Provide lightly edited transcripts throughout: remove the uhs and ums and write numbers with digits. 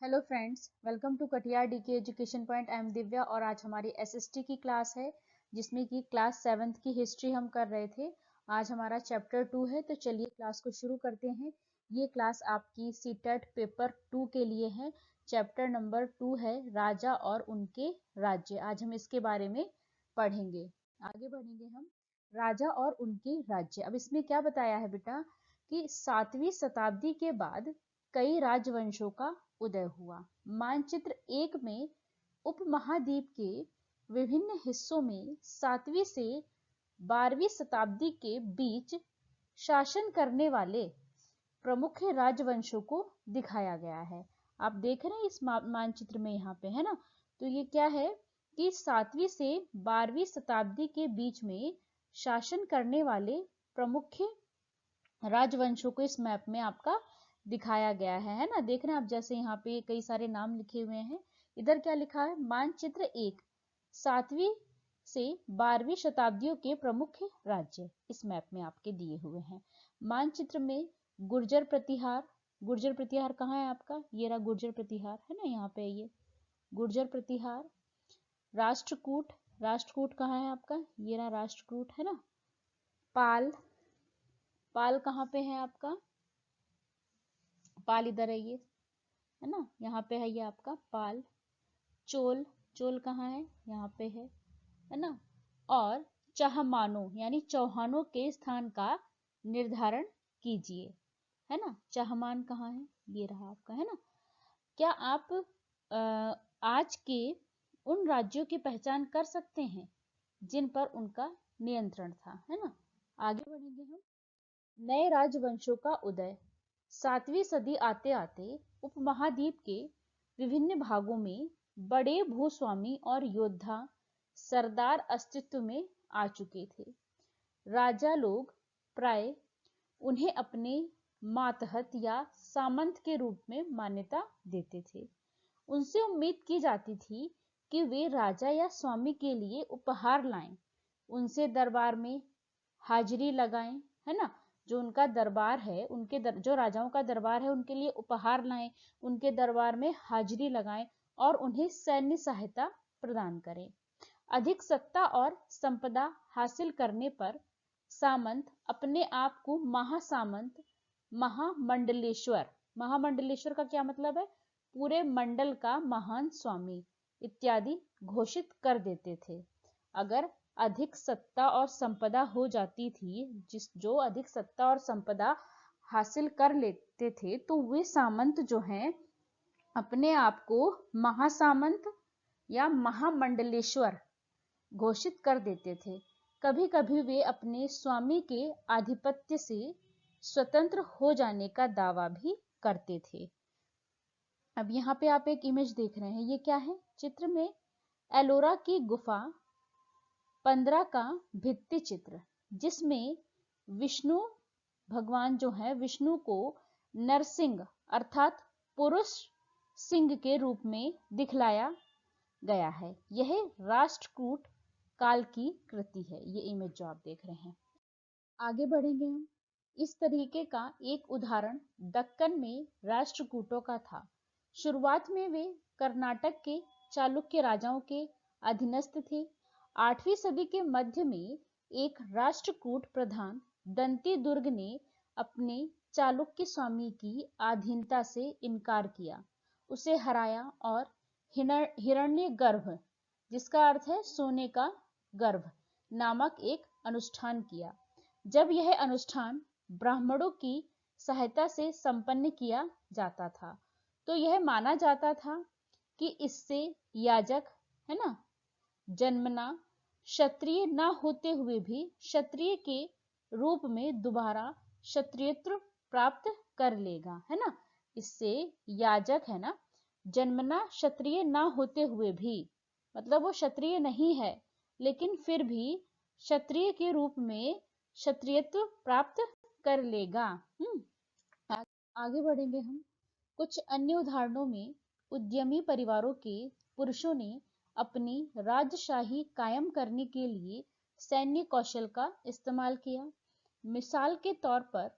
Hello friends, welcome to Katiyar DK education point. I am Divya और आज हमारी एसएसटी की क्लास है जिसमें कि क्लास 7th की हिस्ट्री हम कर रहे थे। आज हमारा चैप्टर 2 है, तो चलिए क्लास को शुरू करते हैं। ये क्लास आपकी सीटेट पेपर 2 के लिए है। चैप्टर नंबर 2 है राजा और उनके राज्य। आज हम इसके बारे में पढ़ेंगे। आगे बढ़ेंगे हम। राजा और उनके राज्य। अब इसमें क्या बताया है बेटा कि 7वीं शताब्दी के बाद कई राजवंशों का उदय हुआ। मानचित्र 1 में उपमहाद्वीप के विभिन्न हिस्सों में 7वीं से 12वीं शताब्दी के बीच शासन करने वाले प्रमुख राजवंशों को दिखाया गया है। आप देख रहे हैं इस मानचित्र में, यहाँ पे है ना। तो ये क्या है कि 7वीं से 12वीं शताब्दी के बीच में शासन करने वाले प्रमुख राजवंशों को इस मैप में आपका दिखाया गया है ना। देख रहे हैं आप, जैसे यहाँ पे कई सारे नाम लिखे हुए हैं। इधर क्या लिखा है? मानचित्र 1 7वीं से 12वीं शताब्दियों के प्रमुख राज्य इस मैप में आपके दिए हुए हैं। मानचित्र में गुर्जर प्रतिहार। गुर्जर प्रतिहार कहाँ है आपका? ये रहा गुर्जर प्रतिहार, है ना, यहाँ पे ये गुर्जर प्रतिहार। राष्ट्रकूट। राष्ट्रकूट कहाँ है आपका? ये रहा राष्ट्रकूट, है ना। पाल। पाल कहाँ पे है आपका? पाल इधर है ये, है ना, यहाँ पे है ये आपका पाल। चोल। चोल कहाँ है? यहाँ पे है ना। और चहमानो यानी चौहानों के स्थान का निर्धारण कीजिए, है ना। चहमान कहाँ है? ये रहा आपका, है ना। क्या आप आज के उन राज्यों की पहचान कर सकते हैं जिन पर उनका नियंत्रण था, है ना। आगे बढ़ेंगे हम। नए राजवंशों का उदय। 7वीं सदी आते आते उपमहाद्वीप के विभिन्न भागों में बड़े भूस्वामी और योद्धा सरदार अस्तित्व में आ चुके थे। राजा लोग प्राय उन्हें अपने मातहत या सामंत के रूप में मान्यता देते थे। उनसे उम्मीद की जाती थी कि वे राजा या स्वामी के लिए उपहार लाएं, उनसे दरबार में हाजिरी लगाएं, है ना। जो उनका दरबार है, जो राजाओं का दरबार है, उनके लिए उपहार लाएं, उनके दरबार में हाजिरी लगाएं और उन्हें सैन्य सहायता प्रदान करें। अधिक सत्ता और संपदा हासिल करने पर सामंत अपने आप को महासामंत, महामंडलेश्वर, महामंडलेश्वर का क्या मतलब है? पूरे मंडल का महान स्वामी इत्यादि घोषित कर देते थे। अगर अधिक सत्ता और संपदा हो जाती थी, जो अधिक सत्ता और संपदा हासिल कर लेते थे, तो वे सामंत जो हैं अपने आप को महासामंत या महामंडलेश्वर घोषित कर देते थे। कभी कभी वे अपने स्वामी के आधिपत्य से स्वतंत्र हो जाने का दावा भी करते थे। अब यहाँ पे आप एक इमेज देख रहे हैं, ये क्या है? चित्र में एलोरा की गुफा 15 का भित्ति चित्र, जिसमें विष्णु भगवान जो है, विष्णु को नरसिंह अर्थात पुरुष सिंह के रूप में दिखलाया गया है। यह राष्ट्रकूट काल की कृति है, ये इमेज जो आप देख रहे हैं। आगे बढ़ेंगे हम। इस तरीके का एक उदाहरण दक्कन में राष्ट्रकूटों का था। शुरुआत में वे कर्नाटक के चालुक्य राजाओं के अधीनस्थ थे। 8वीं सदी के मध्य में एक राष्ट्रकूट प्रधान दंती दुर्ग ने अपने चालुक्य स्वामी की अधीनता से इनकार किया, उसे हराया और हिरण्य गर्भ, जिसका अर्थ है सोने का गर्भ, नामक एक अनुष्ठान किया। जब यह अनुष्ठान ब्राह्मणों की सहायता से संपन्न किया जाता था, तो यह माना जाता था कि इससे याजक, है ना, जन्मना क्षत्रिय न होते हुए भी क्षत्रिय के रूप में दोबारा क्षत्रियत्व प्राप्त कर लेगा, है ना। इससे याजक, है ना, जन्मना क्षत्रिय न होते हुए भी, मतलब वो क्षत्रिय नहीं है लेकिन फिर भी क्षत्रिय के रूप में क्षत्रियत्व प्राप्त कर लेगा। आगे बढ़ेंगे हम। कुछ अन्य उदाहरणों में उद्यमी परिवारों के पुरुषों ने अपनी राजशाही कायम करने के लिए सैन्य कौशल का इस्तेमाल किया। मिसाल के तौर पर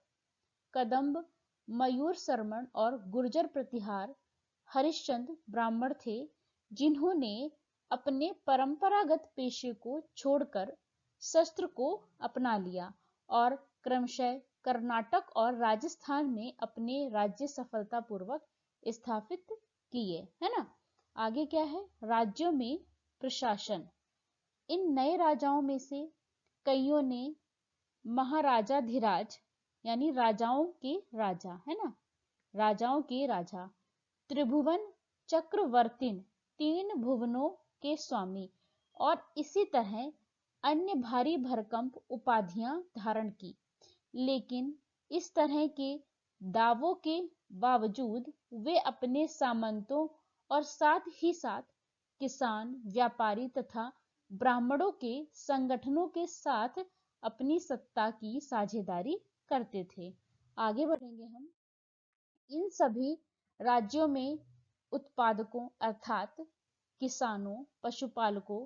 कदंब, मयूर शर्मण और गुर्जर प्रतिहार हरिश्चंद्र ब्राह्मण थे जिन्होंने अपने परंपरागत पेशे को छोड़कर शस्त्र को अपना लिया और क्रमशः कर्नाटक और राजस्थान में अपने राज्य सफलतापूर्वक स्थापित किए, है ना। आगे क्या है, राज्यों में प्रशासन। इन नए राजाओं में से कईयों ने महाराजाधिराज यानी राजाओं के राजा, है ना, राजाओं के राजा, त्रिभुवन चक्रवर्तीन, 3 भुवनों के स्वामी, और इसी तरह अन्य भारी भरकम उपाधियां धारण की। लेकिन इस तरह के दावों के बावजूद वे अपने सामंतों और साथ ही साथ किसान, व्यापारी तथा ब्राह्मणों के संगठनों के साथ अपनी सत्ता की साझेदारी करते थे। आगे बढ़ेंगे हम। इन सभी राज्यों में उत्पादकों अर्थात किसानों, पशुपालकों,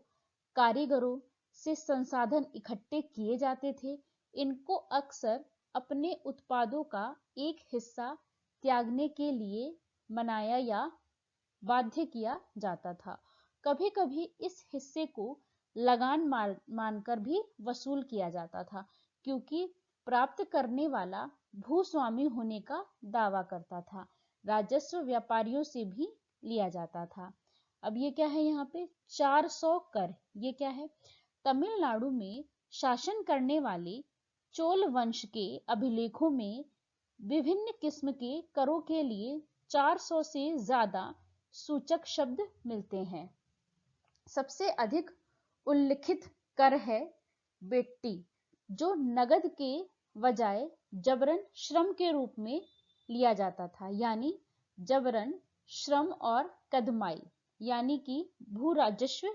कारीगरों से संसाधन इकट्ठे किए जाते थे। इनको अक्सर अपने उत्पादों का एक हिस्सा त्यागने के लिए मनाया या बाध्य किया जाता था। कभी कभी इस हिस्से को लगान मानकर भी वसूल किया जाता था, क्योंकि प्राप्त करने वाला भूस्वामी होने का दावा करता था। राजस्व व्यापारियों से भी लिया जाता था। अब ये क्या है, यहाँ पे 400 कर। ये क्या है, तमिलनाडु में शासन करने वाले चोल वंश के अभिलेखों में विभिन्न किस्म के करों के लिए 400 से ज्यादा सूचक शब्द मिलते हैं। सबसे अधिक उल्लिखित कर है बेट्टी, जो नगद के बजाय जबरन श्रम के रूप में लिया जाता था, यानी जबरन श्रम, और कदमाई यानी कि भू राजस्व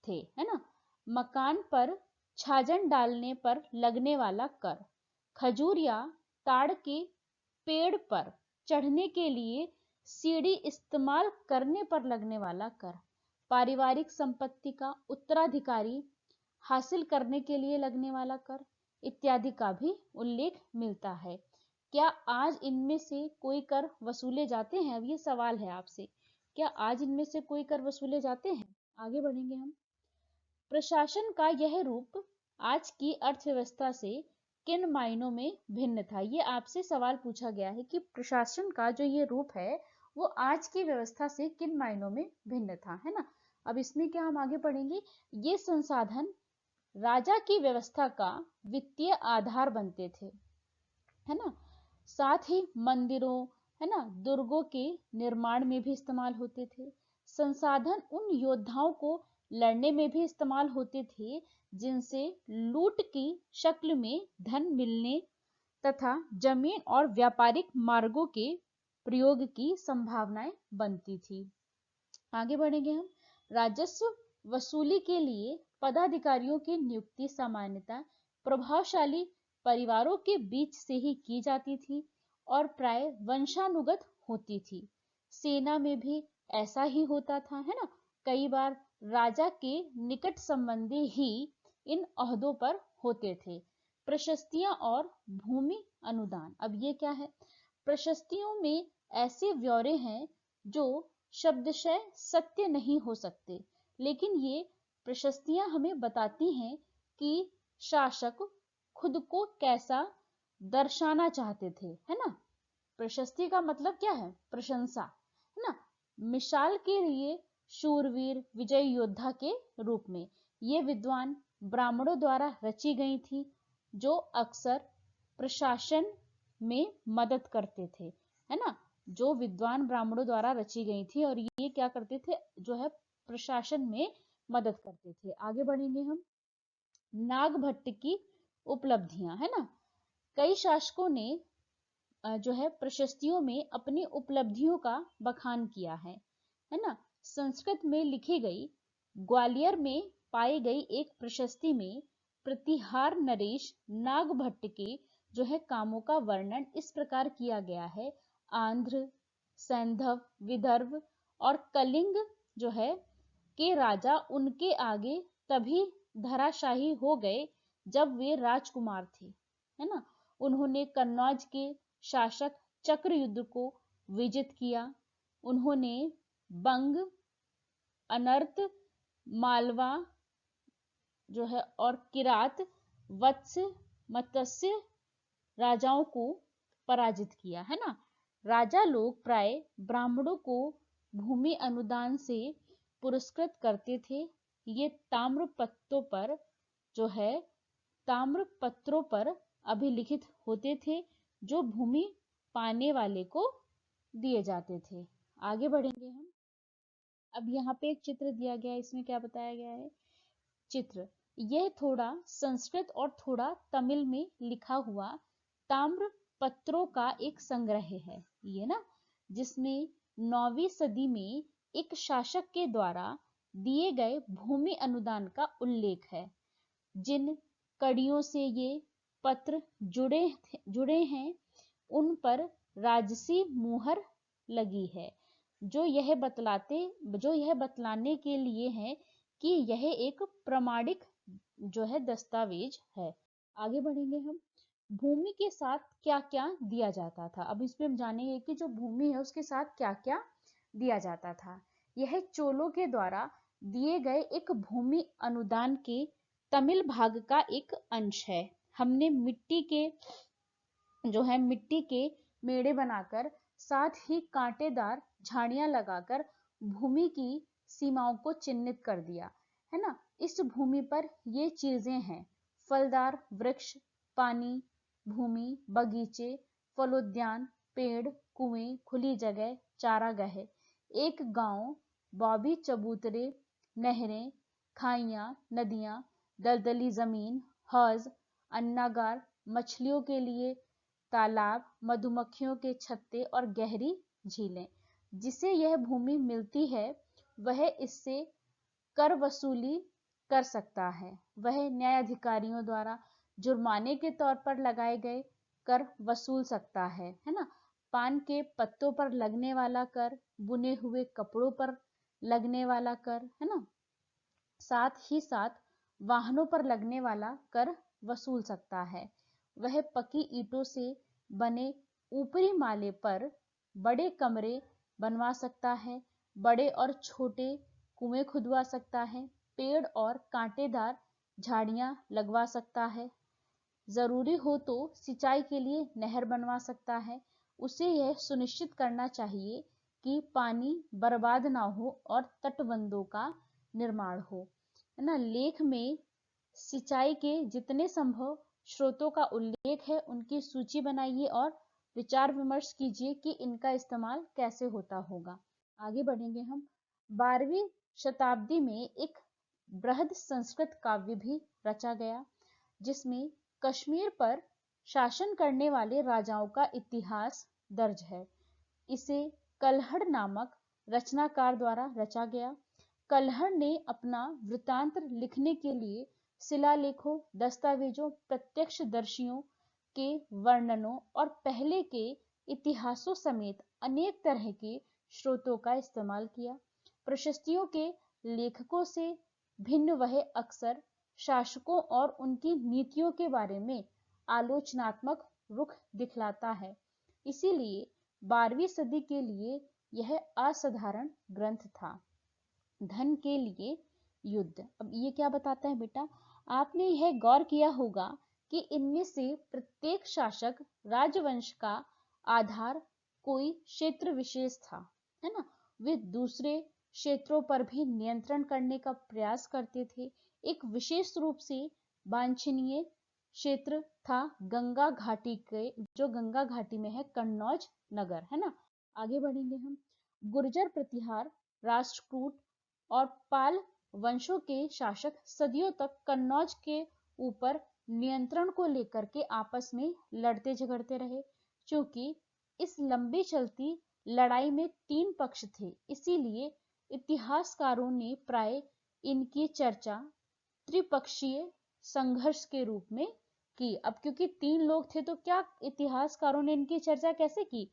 थे, है ना। मकान पर छाजन डालने पर लगने वाला कर, खजूर या ताड़ के पेड़ पर चढ़ने के लिए सीढ़ी इस्तेमाल करने पर लगने वाला कर, पारिवारिक संपत्ति का उत्तराधिकारी हासिल करने के लिए लगने वाला कर इत्यादि का भी उल्लेख मिलता है। क्या आज इनमें से कोई कर वसूले जाते हैं? अब ये सवाल है आपसे, क्या आज इनमें से कोई कर वसूले जाते हैं? आगे बढ़ेंगे हम। प्रशासन का यह रूप आज की अर्थव्यवस्था से किन मायनों में भिन्न था? ये आपसे सवाल पूछा गया है कि प्रशासन का जो ये रूप है वो आज की व्यवस्था से किन मायनों में भिन्न था, है ना। अब इसमें क्या हम आगे पढ़ेंगे। ये संसाधन राजा की व्यवस्था का वित्तीय आधार बनते थे, है ना। साथ ही मंदिरों, है ना, दुर्गों के निर्माण में भी इस्तेमाल होते थे। संसाधन उन योद्धाओं को लड़ने में भी इस्तेमाल होते थे जिनसे लूट की शक्ल में धन मिलने तथा जमीन और व्यापारिक मार्गों के प्रयोग की संभावनाएं बनती थी। आगे बढ़ेंगे हम। राजस्व वसूली के लिए पदाधिकारियों की नियुक्ति सामान्यतः प्रभावशाली परिवारों के बीच से ही की जाती थी और प्राय वंशानुगत होती थी। सेना में भी ऐसा ही होता था, है ना। कई बार राजा के निकट संबंधी ही इन ओहदों पर होते थे। प्रशस्तियां और भूमि अनुदान। अब ये क्या है, प्रशस्तियों में ऐसे ब्यौरे हैं जो शब्दशः सत्य नहीं हो सकते, लेकिन ये प्रशस्तियां हमें बताती हैं कि शासक खुद को कैसा दर्शाना चाहते थे, है ना। प्रशस्ति का मतलब क्या है, प्रशंसा, है ना। मिसाल के लिए शूरवीर, विजय योद्धा के रूप में ये विद्वान ब्राह्मणों द्वारा रची गई थी, जो अक्सर प्रशासन में मदद करते थे, है ना। जो विद्वान ब्राह्मणों द्वारा रची गई थी और ये क्या करते थे, जो है प्रशासन में मदद करते थे। आगे बढ़ेंगे हम। नागभट्ट की उपलब्धियां, है ना। कई शासकों ने जो है प्रशस्तियों में अपनी उपलब्धियों का बखान किया है ना। संस्कृत में लिखी गई ग्वालियर में पाई गई एक प्रशस्ति में प्रतिहार नरेश नागभट्ट के जो है कामों का वर्णन इस प्रकार किया गया है। आंध्र, सैंधव, विदर्भ और कलिंग जो है के राजा उनके आगे तभी धराशाही हो गए जब वे राजकुमार थे, है ना। उन्होंने कन्नौज के शासक चक्रयुद्ध को विजित किया, उन्होंने बंग, अनर्त, मालवा जो है और किरात, वत्स, मत्स्य राजाओं को पराजित किया, है ना। राजा लोग प्राय ब्राह्मणों को भूमि अनुदान से पुरस्कृत करते थे। ये ताम्रपत्रों पर जो है ताम्रपत्रों पर अभिलिखित होते थे, जो भूमि पाने वाले को दिए जाते थे। आगे बढ़ेंगे हम। अब यहाँ पे एक चित्र दिया गया है, इसमें क्या बताया गया है। चित्र, यह थोड़ा संस्कृत और थोड़ा तमिल में लिखा हुआ ताम्र पत्रों का एक संग्रह है, ये ना, जिसमें 9वीं सदी में एक शासक के द्वारा दिए गए भूमि अनुदान का उल्लेख है। जिन कड़ियों से ये पत्र जुड़े हैं उन पर राजसी मुहर लगी है, जो यह बतलाने के लिए है कि यह एक प्रमाणिक जो है दस्तावेज है। आगे बढ़ेंगे हम। भूमि के साथ क्या क्या दिया जाता था, अब इसमें हम जानेंगे कि जो भूमि है उसके साथ क्या क्या दिया जाता था। यह चोलों के द्वारा दिए गए एक भूमि अनुदान के तमिल भाग का एक अंश है। हमने मिट्टी के मेड़े बनाकर, साथ ही कांटेदार झाड़ियां लगाकर भूमि की सीमाओं को चिन्हित कर दिया, है ना। इस भूमि पर ये चीजें हैं: फलदार वृक्ष, पानी, भूमि, बगीचे, फलोद्यान, पेड़, कुएं, खुली जगह, चारागाह, एक गांव, बॉबी चबूतरे, नहरें, खाइयां, नदियां, दलदली जमीन, हौज, अन्नागार, मछलियों के लिए तालाब, मधुमक्खियों के छत्ते और गहरी झीलें। जिसे यह भूमि मिलती है वह इससे कर वसूली कर सकता है। वह न्यायाधिकारियों द्वारा जुर्माने के तौर पर लगाए गए कर वसूल सकता है ना। पान के पत्तों पर लगने वाला कर, बुने हुए कपड़ों पर लगने वाला कर, है ना। साथ ही साथ वाहनों पर लगने वाला कर वसूल सकता है। वह पकी ईंटों से बने ऊपरी माले पर बड़े कमरे बनवा सकता है, बड़े और छोटे कुएं खुदवा सकता है, पेड़ और कांटेदार झाड़ियां लगवा सकता है, जरूरी हो तो सिंचाई के लिए नहर बनवा सकता है। उसे यह सुनिश्चित करना चाहिए कि पानी बर्बाद ना हो और तटबंधों का निर्माण हो, है ना। लेख में सिंचाई के जितने संभव स्रोतों का उल्लेख है उनकी सूची बनाइए और विचार विमर्श कीजिए कि इनका इस्तेमाल कैसे होता होगा। आगे बढ़ेंगे हम। 12वीं शताब्दी में एक बृहद संस्कृत काव्य भी रचा गया, जिसमें कश्मीर पर शासन करने वाले राजाओं का इतिहास दर्ज है। इसे कल्हड़ नामक रचनाकार द्वारा रचा गया। कल्हड़ ने अपना वृत्तांत लिखने के लिए शिलालेखों, दस्तावेजों, प्रत्यक्षदर्शियों के वर्णनों और पहले के इतिहासों समेत अनेक तरह के स्रोतों का इस्तेमाल किया। प्रशस्तियों के लेखकों से भिन्न वह अक्सर शासकों और उनकी नीतियों के बारे में आलोचनात्मक रुख दिखलाता है। इसीलिए 12वीं सदी के लिए यह असाधारण ग्रंथ था। धन के लिए युद्ध। अब ये क्या बताता है बेटा, आपने यह गौर किया होगा कि इनमें से प्रत्येक शासक राजवंश का आधार कोई क्षेत्र विशेष था, है ना। वे दूसरे क्षेत्रों पर भी नियंत्रण करने का प्रयास करते थे। एक विशेष रूप से वांछनीय क्षेत्र था गंगा घाटी के, जो गंगा घाटी में है, कन्नौज नगर, है ना। आगे बढ़ेंगे हम। गुर्जर प्रतिहार, राष्ट्रकूट और पाल वंशों के शासक सदियों तक कन्नौज के ऊपर नियंत्रण को लेकर के आपस में लड़ते झगड़ते रहे। क्योंकि इस लंबी चलती लड़ाई में 3 पक्ष थे, इसीलिए इतिहासकारों ने प्राय इनकी चर्चा त्रिपक्षीय संघर्ष के रूप में की। अब क्योंकि 3 लोग थे तो क्या इतिहासकारों ने इनकी चर्चा कैसे की?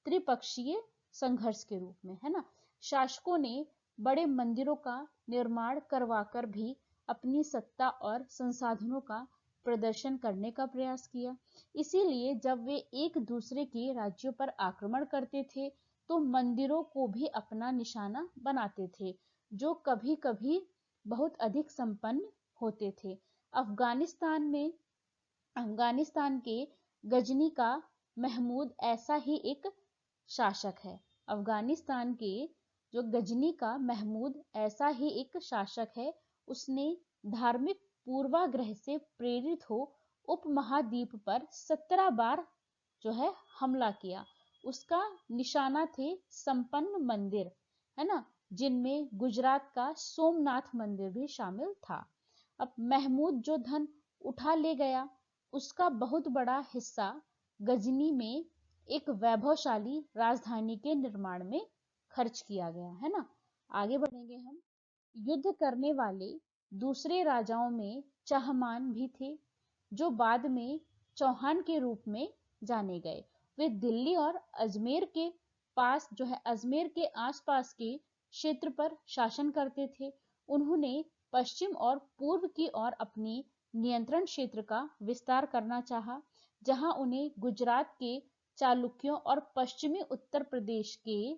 त्रिपक्षीय संघर्ष के रूप में, है ना। शासकों ने बड़े मंदिरों का निर्माण करवाकर भी अपनी सत्ता और संसाधनों का प्रदर्शन करने का प्रयास किया। इसीलिए जब वे एक दूसरे के राज्यों पर आक्रमण करते थे तो मंदिरों को भी अपना निशाना बनाते थे, जो कभी कभी बहुत अधिक संपन्न होते थे। अफगानिस्तान के गजनी का महमूद ऐसा ही एक शासक है। अफगानिस्तान के जो गजनी का महमूद ऐसा ही एक शासक है। उसने धार्मिक पूर्वाग्रह से प्रेरित हो उपमहाद्वीप पर 17 बार जो है हमला किया। उसका निशाना थे संपन्न मंदिर, है ना, जिनमें गुजरात का सोमनाथ मंदिर भी शामिल था। अब महमूद जो धन उठा ले गया, उसका बहुत बड़ा हिस्सा गजनी में एक वैभवशाली राजधानी के निर्माण में खर्च किया गया, है ना। आगे बढ़ेंगे हम। युद्ध करने वाले दूसरे राजाओं में चहमान भी थे, जो बाद में चौहान के रूप में जाने गए। वे दिल्ली और अजमेर के पास जो है अजमेर के आसपास के क्षेत्र पर शासन करते थे। उन्होंने पश्चिम और पूर्व की ओर अपनी नियंत्रण क्षेत्र का विस्तार करना चाहा, जहां उन्हें गुजरात के चालुक्यों और पश्चिमी उत्तर प्रदेश के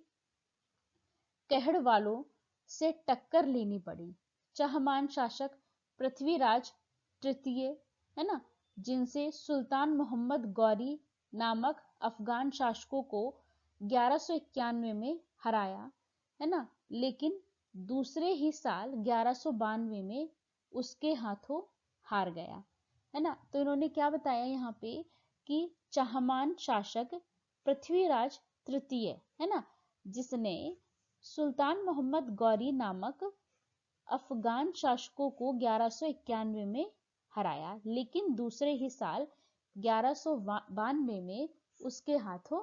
कहड़वालों से टक्कर लेनी पड़ी। चहमान शासक पृथ्वीराज तृतीय, है ना, जिनसे सुल्तान मोहम्मद गौरी नामक अफगान शासकों को 1191 में हराया, है ना, लेकिन दूसरे ही साल 1192 में उसके हाथों हार गया, है ना। तो इन्होंने क्या बताया यहाँ पे कि चहमान शासक पृथ्वीराज तृतीय, है ना, जिसने सुल्तान मोहम्मद गौरी नामक अफगान शासकों को 1191 में हराया, लेकिन दूसरे ही साल 1192 में उसके हाथों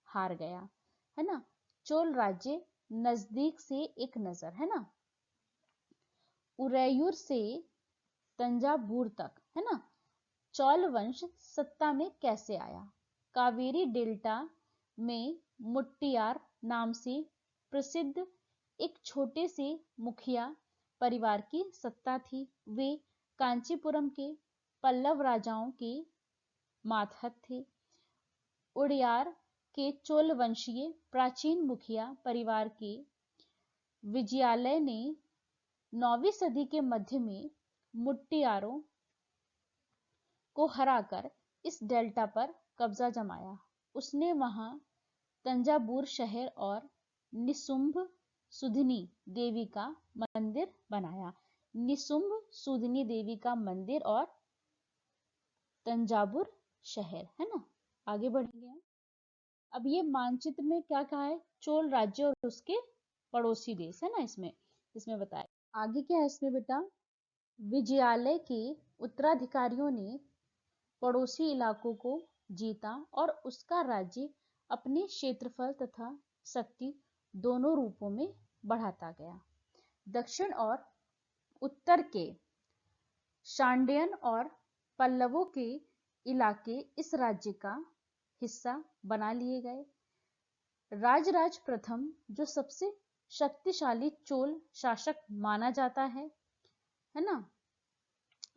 हार गया, है ना। चोल राज्य नजदीक से एक नजर, है ना, उरैयूर से तंजावुर तक, है ना। चोल वंश सत्ता में कैसे आया? कावेरी डेल्टा में मुट्टियार नाम से प्रसिद्ध एक छोटे से मुखिया परिवार की सत्ता थी। वे कांचीपुरम के पल्लव राजाओं के मातहत थे। उड़ियार के चोल वंशीय प्राचीन मुखिया परिवार के विजयालय ने 9वीं सदी के मध्य में मुट्टियारों को हराकर इस डेल्टा पर कब्जा जमाया। उसने वहां तंजावुर शहर और निशुंभ सुधनी देवी का मंदिर बनाया। निशुंभ सुधनी देवी का मंदिर और तंजावुर शहर, है ना। आगे बढ़ेंगे हम। अब ये मानचित्र में क्या कहा है? चोल राज्य और उसके पड़ोसी देश, है ना, इसमें बताया। आगे क्या है इसमें बेटा? विजयालय के उत्तराधिकारियों ने पड़ोसी इलाकों को जीता और उसका राज्य अपने क्षेत्रफल तथा शक्ति दोनों रूपों में बढ़ाता गया। दक्षिण और उत्तर के शांडियन और पल्लवों के इलाके इस राज्य का हिस्सा बना लिए गए। राजराज प्रथम जो सबसे शक्तिशाली चोल शासक माना जाता है ना,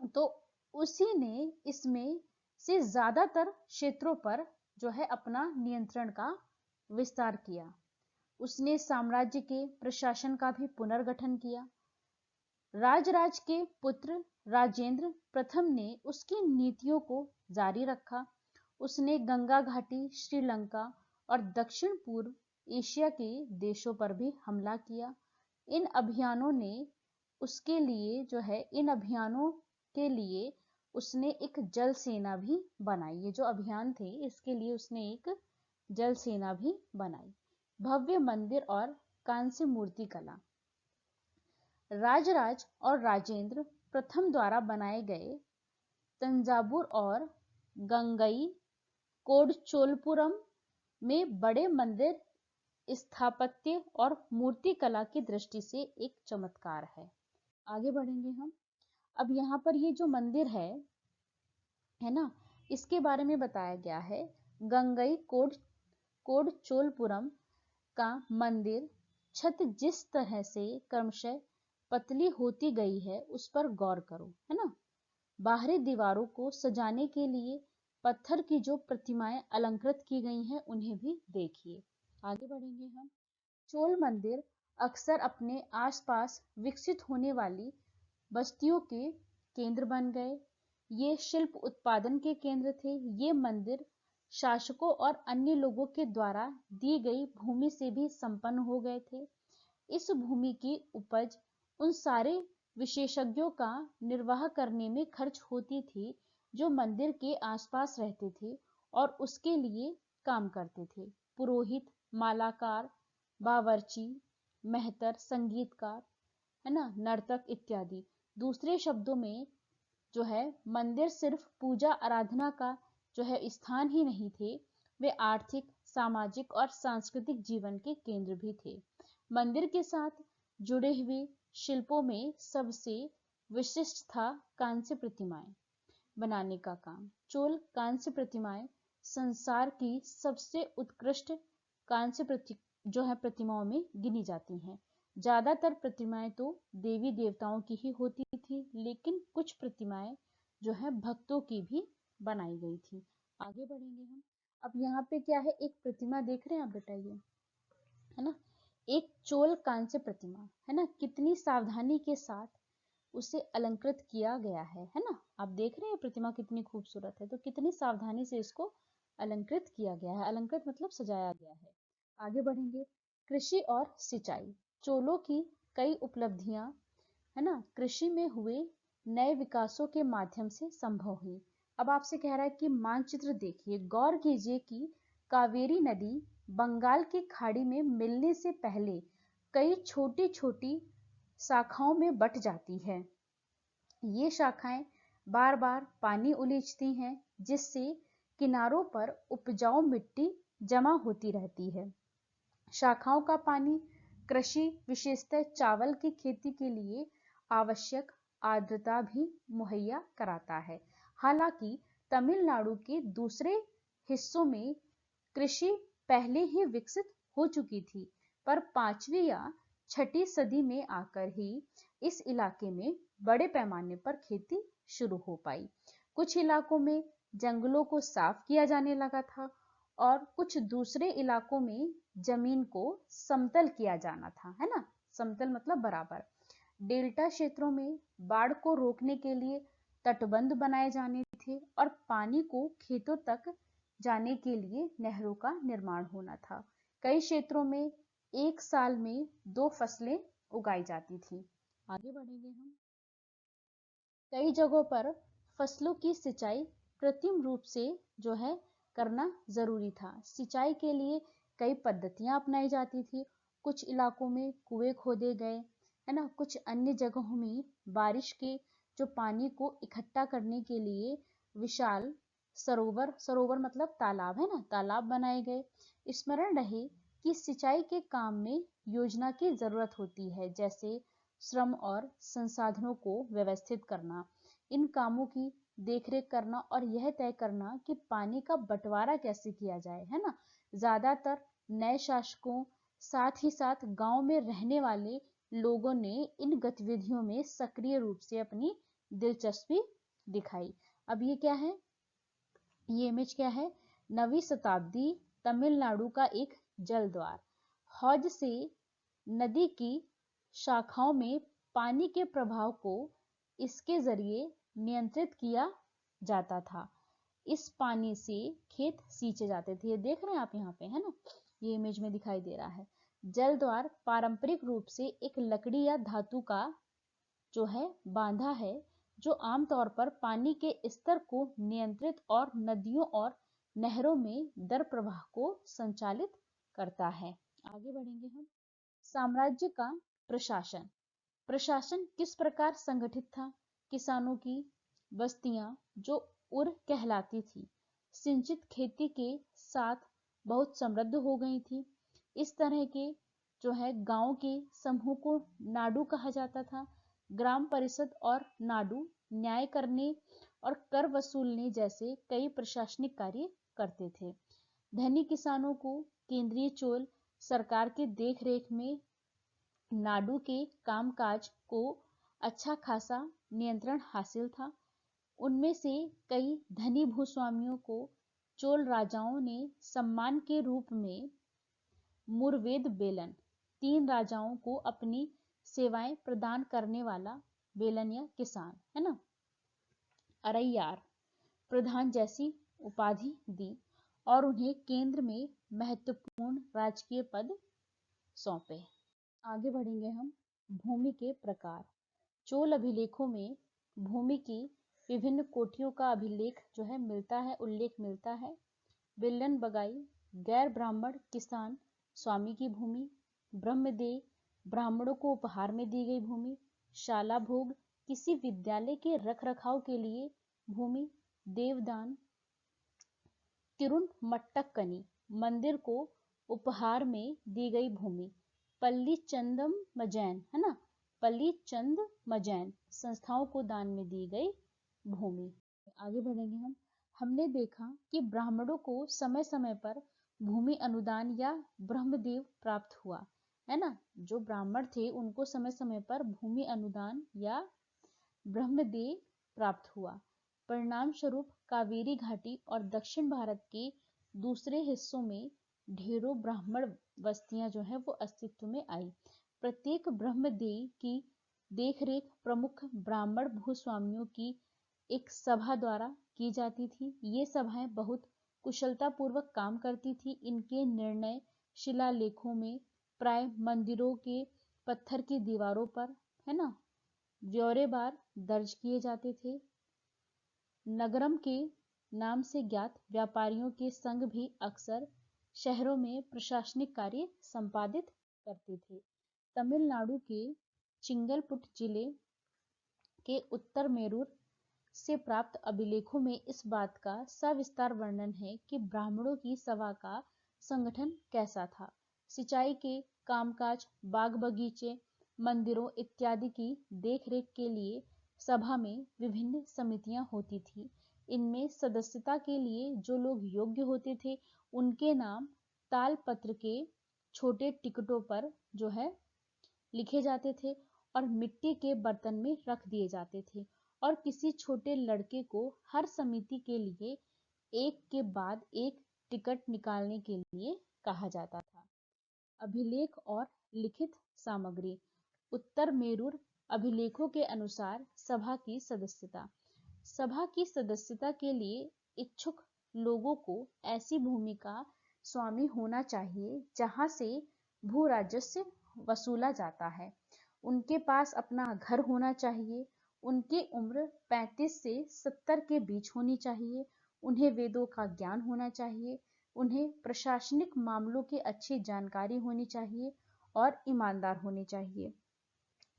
तो उसी ने इसमें से ज्यादातर क्षेत्रों पर जो है अपना नियंत्रण का विस्तार किया। उसने साम्राज्य के प्रशासन का भी पुनर्गठन किया। राजराज के पुत्र राजेंद्र प्रथम ने उसकी नीतियों को जारी रखा। उसने गंगा घाटी, श्रीलंका और दक्षिण पूर्व एशिया के देशों पर भी हमला किया। इन अभियानों के लिए उसने एक जल सेना भी बनाई। ये जो अभियान थे इसके लिए उसने एक जल सेना भी बनाई। भव्य मंदिर और कांस्य मूर्ति कला। राजराज और राजेंद्र प्रथम द्वारा बनाए गए तंजावुर और गंगई कोडचोलपुरम में बड़े मंदिर स्थापत्य और मूर्ति कला की दृष्टि से एक चमत्कार है। आगे बढ़ेंगे हम। अब यहाँ पर ये जो मंदिर है ना, इसके बारे में बताया गया है। गंगई कोडचोलपुरम का मंदिर छत जिस तरह से क्रमशः पतली होती गई है उस पर गौर करो, है ना। बाहरी दीवारों को सजाने के लिए पत्थर की जो प्रतिमाएं अलंकृत की गई हैं उन्हें भी देखिए। आगे बढ़ेंगे हम। चोल मंदिर अक्सर अपने आसपास विकसित होने वाली बस्तियों के केंद्र बन गए। ये शिल्प उत्पादन के केंद्र थे। ये मंदिर शासकों और अन्य लोगों के द्वारा दी गई भूमि से भी संपन्न हो गए थे। इस भूमि की उपज उन सारे विशेषज्ञों का निर्वाह करने में खर्च होती थी जो मंदिर के आसपास रहते थे और उसके लिए काम करते थे। पुरोहित, मालाकार, बावर्ची, मेहतर, संगीतकार, है ना, नर्तक इत्यादि। दूसरे शब्दों में जो है मंदिर सिर्फ पूजा आराधना का जो है स्थान ही नहीं थे, वे आर्थिक, सामाजिक और सांस्कृतिक जीवन के केंद्र भी थे। मंदिर के साथ जुड़े हुए शिल्पों में सबसे विशिष्ट था कांस्य प्रतिमाएं बनाने का काम। चोल कांस्य प्रतिमाएं संसार की सबसे उत्कृष्ट कांस्य जो है प्रतिमाओं में गिनी जाती हैं। ज्यादातर प्रतिमाएं तो देवी देवताओं की ही होती थी, लेकिन कुछ प्रतिमाएं जो है भक्तों की भी बनाई गई थी। आगे बढ़ेंगे हम। अब यहाँ पे क्या है, एक प्रतिमा देख रहे हैं आप बेटा, ये है ना, एक चोल कांस्य प्रतिमा, है ना, कितनी सावधानी के साथ उसे अलंकृत किया गया है ना। आप देख रहे हैं प्रतिमा कितनी खूबसूरत है, तो कितनी सावधानी से इसको अलंकृत किया गया है। अलंकृत मतलब सजाया गया है। आगे बढ़ेंगे। कृषि और सिंचाई। चोलों की कई उपलब्धियां, है ना, कृषि में हुए नए विकासों के माध्यम से संभव हुई। अब आपसे कह रहा है कि मानचित्र देखिए, गौर कीजिए कि कावेरी नदी बंगाल की खाड़ी में मिलने से पहले कई छोटी छोटी शाखाओं में बट जाती है। ये शाखाएं बार बार पानी उलीचती हैं, जिससे किनारों पर उपजाऊ मिट्टी जमा होती रहती है। शाखाओं का पानी कृषि, विशेषतः चावल की खेती के लिए आवश्यक आर्द्रता भी मुहैया कराता है। हालांकि तमिलनाडु के दूसरे हिस्सों में कृषि पहले ही विकसित हो चुकी थी, पर 5वीं या 6ठी सदी में आकर ही इस इलाके में बड़े पैमाने पर खेती शुरू हो पाई। कुछ इलाकों में जंगलों को साफ किया जाने लगा था और कुछ दूसरे इलाकों में जमीन को समतल किया जाना था, है ना। समतल मतलब बराबर। डेल्टा क्षेत्रों में बाढ़ को रोकने के लिए तटबंध बनाए जाने थे और पानी को खेतों तक जाने के लिए नहरों का निर्माण होना था। कई क्षेत्रों में एक साल में 2 फसलें उगाई जाती थी। आगे बढ़ेंगे हम। कई जगहों पर फसलों की सिंचाई कृत्रिम रूप से जो है करना जरूरी था। सिंचाई के लिए कई पद्धतियां अपनाई जाती थी। कुछ इलाकों में कुएं खोदे गए, है ना। कुछ अन्य जगहों में बारिश के जो पानी को इकट्ठा करने के लिए विशाल सरोवर, सरोवर मतलब तालाब, है ना, तालाब बनाए गए। स्मरण रहे कि सिंचाई के काम में योजना की जरूरत होती है, जैसे श्रम और संसाधनों को व्यवस्थित करना, इन कामों की देखरेख करना और यह तय करना कि पानी का बंटवारा कैसे किया जाए, है ना। ज्यादातर नए शासकों, साथ ही साथ गांव में रहने वाले लोगों ने इन गतिविधियों में सक्रिय रूप से अपनी दिलचस्पी दिखाई। अब ये क्या है, ये इमेज क्या है, 9वीं शताब्दी तमिलनाडु का एक जल द्वार। हौज से नदी की शाखाओं में पानी के प्रवाह को इसके जरिए नियंत्रित किया जाता था। इस पानी से खेत सींचे जाते थे। ये देख रहे हैं आप यहाँ पे, है ना, ये इमेज में दिखाई दे रहा है। जल द्वार पारंपरिक रूप से एक लकड़ी या धातु का जो है बांधा है, जो आमतौर पर पानी के स्तर को नियंत्रित और नदियों और नहरों में दर प्रवाह को संचालित करता है। आगे बढ़ेंगे हम। साम्राज्य का प्रशासन। प्रशासन किस प्रकार संगठित था। किसानों की बस्तियां जो उर कहलाती थी, सिंचित खेती के साथ बहुत समृद्ध हो गई थी। इस तरह के जो है गांव के समूह को नाडु कहा जाता था। ग्राम परिषद और नाडु न्याय करने और कर वसूलने जैसे कई प्रशासनिक कार्य करते थे। धनी किसानों को केंद्रीय चोल सरकार के देख रेख में नाडु के कामकाज को अच्छा खासा नियंत्रण हासिल था। उनमें से कई धनी भूस्वामियों को चोल राजाओं ने सम्मान के रूप में मुरवेद बेलन, 3 राजाओं को अपनी सेवाएं प्रदान करने वाला बेलन या किसान, है ना। अरैयार, प्रधान जैसी उपाधि दी और उन्हें केंद्र में महत्वपूर्ण राजकीय पद सौंपे। आगे बढ़ेंगे हम। भूमि के प्रकार। चोल अभिलेखों में भूमि की विभिन्न कोटियों का अभिलेख जो है मिलता है, उल्लेख मिलता है। बिल्लन बगाई, गैर ब्राह्मण किसान स्वामी की भूमि। ब्रह्मदेय, ब्राह्मणों को उपहार में दी गई भूमि। शाला भोग, किसी विद्यालय के रख रखाव के लिए भूमि। देवदान। तिरुन मट्टक्कनी, मंदिर को उपहार में दी गई भूमि। पल्ली चंदम मजैन, है ना, पल्ली चंद मजैन, संस्थाओं को दान में दी गई भूमि। आगे बढ़ेंगे हम। हमने देखा कि ब्राह्मणों को समय समय पर भूमि अनुदान या ब्रह्मदेव प्राप्त हुआ, है ना। जो ब्राह्मण थे उनको समय समय पर भूमि अनुदान या ब्रह्मदेव प्राप्त हुआ। परिणाम स्वरूप कावेरी घाटी और दक्षिण भारत के दूसरे हिस्सों में ढेरों ब्राह्मण बस्तियां जो है वो अस्तित्व में आई। प्रत्येक ब्रह्मदेव की देखरेख प्रमुख ब्राह्मण भूस्वामियों की एक सभा द्वारा की जाती थी। ये सभाएं बहुत कुशलतापूर्वक काम करती थी। इनके निर्णय शिलालेखों में प्राय मंदिरों के पत्थर की दीवारों पर, है ना, ब्यौरेवार दर्ज किए जाते थे। नगरम के नाम से ज्ञात व्यापारियों के संघ भी अक्सर शहरों में प्रशासनिक कार्य संपादित करते थे। तमिलनाडु के चिंगलपुट जिले के उत्तर मेरूर से प्राप्त अभिलेखों में इस बात का सविस्तार वर्णन है कि ब्राह्मणों की सभा का संगठन कैसा था। सिंचाई के कामकाज, बाग बगीचे, मंदिरों इत्यादि की देखरेख के लिए सभा में विभिन्न समितियां होती थी। इनमें सदस्यता के लिए जो लोग योग्य होते थे उनके नाम तालपत्र के छोटे टिकटों पर जो है लिखे जाते थे और मिट्टी के बर्तन में रख दिए जाते थे और किसी छोटे लड़के को हर समिति के लिए एक के बाद एक टिकट निकालने के लिए कहा जाता था। अभिलेख और लिखित सामग्री। उत्तर मेरूर अभिलेखों के अनुसार सभा की सदस्यता। सभा की सदस्यता के लिए इच्छुक लोगों को ऐसी भूमि का स्वामी होना चाहिए जहां से भू राजस्व वसूला जाता है। उनके पास अपना घर होना चाहिए। उनकी उम्र 35 से 70 के बीच होनी चाहिए। उन्हें वेदों का ज्ञान होना चाहिए। उन्हें प्रशासनिक मामलों की अच्छी जानकारी होनी चाहिए और ईमानदार होने चाहिए।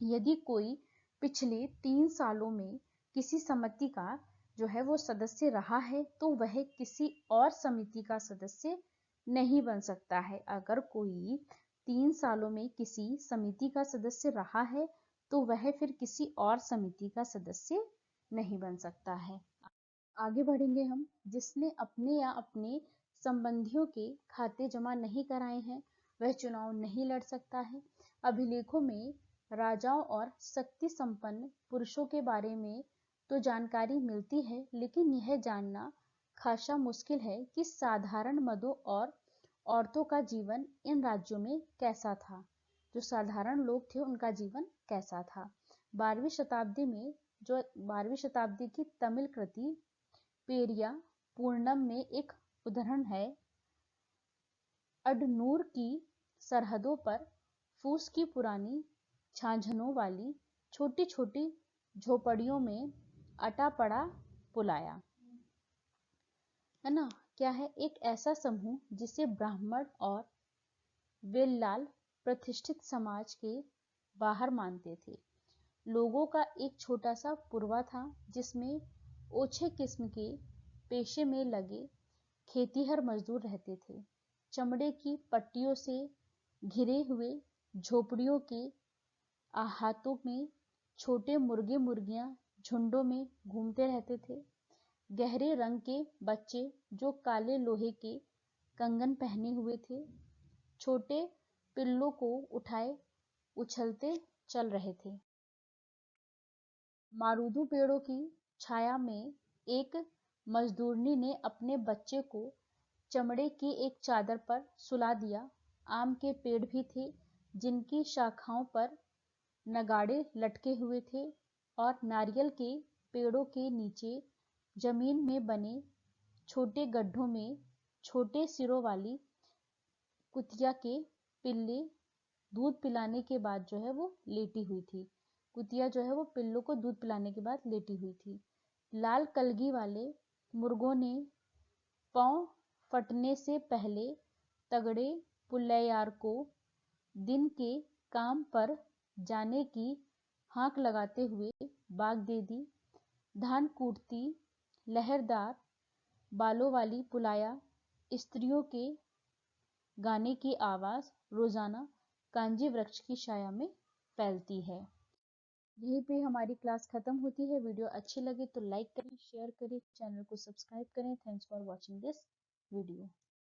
यदि कोई पिछले 3 सालों में किसी समिति का जो है वो सदस्य रहा है तो वह किसी और समिति का सदस्य नहीं बन सकता है। अगर कोई 3 सालों में किसी समिति का सदस्य रहा है तो वह फिर किसी और समिति का सदस्य नहीं बन सकता है। आगे बढ़ेंगे हम। जिसने अपने या अपने संबंधियों के खाते जमा नहीं कराए हैं वह चुनाव नहीं लड़ सकता है। अभिलेखों में राजाओं और शक्ति संपन्न पुरुषों के बारे में तो जानकारी मिलती है, लेकिन यह जानना खासा मुश्किल है कि साधारण मर्दों और औरतों का जीवन इन राज्यों में कैसा था। जो साधारण लोग थे उनका जीवन कैसा था। 12वीं शताब्दी में जो 12वीं शताब्दी की तमिल कृति पेरिया पूर्णम में एक उदाहरण है। अडनूर की सरहदों पर फूस की पुरानी छाछनों वाली छोटी छोटी झोपड़ियों में अटा पड़ा पुलाया, है ना। क्या है? एक ऐसा समूह जिसे ब्राह्मण और वेल्लाल प्रतिष्ठित समाज के बाहर मानते थे। लोगों का एक छोटा सा पुरवा था जिसमें ओछे किस्म के पेशे में लगे खेतीहर मजदूर रहते थे। चमड़े की पट्टियों से घिरे हुए झोपड़ियों के अहातों में छोटे मुर्गे मुर्गियां झुंडों में घूमते रहते थे। गहरे रंग के बच्चे जो काले लोहे के कंगन पहने हुए थे छोटे पिल्लों को उठाए उछलते चल रहे थे। मारुदू पेड़ों की छाया में एक मजदूरनी ने अपने बच्चे को चमड़े की एक चादर पर सुला दिया। आम के पेड़ भी थे जिनकी शाखाओं पर नगाड़े लटके हुए थे और नारियल के पेड़ों के नीचे जमीन में बने छोटे गड्ढों में छोटे सिरों वाली कुतिया के पिल्ले दूध पिलाने के बाद जो है वो लेटी हुई थी। कुतिया जो है वो पिल्लों को दूध पिलाने के बाद लेटी हुई थी। लाल कलगी वाले मुर्गों ने पाँव फटने से पहले तगड़े पुल्लैयार को दिन के काम पर जाने की हाँक लगाते हुए बाग दे दी। धान कूटती लहरदार बालों वाली पुलाया स्त्रियों के गाने की आवाज़ रोज़ाना कांजी वृक्ष की छाया में फैलती है। यहीं पे हमारी क्लास खत्म होती है। वीडियो अच्छी लगे तो लाइक करें, शेयर करें, चैनल को सब्सक्राइब करें। Thanks for watching this video.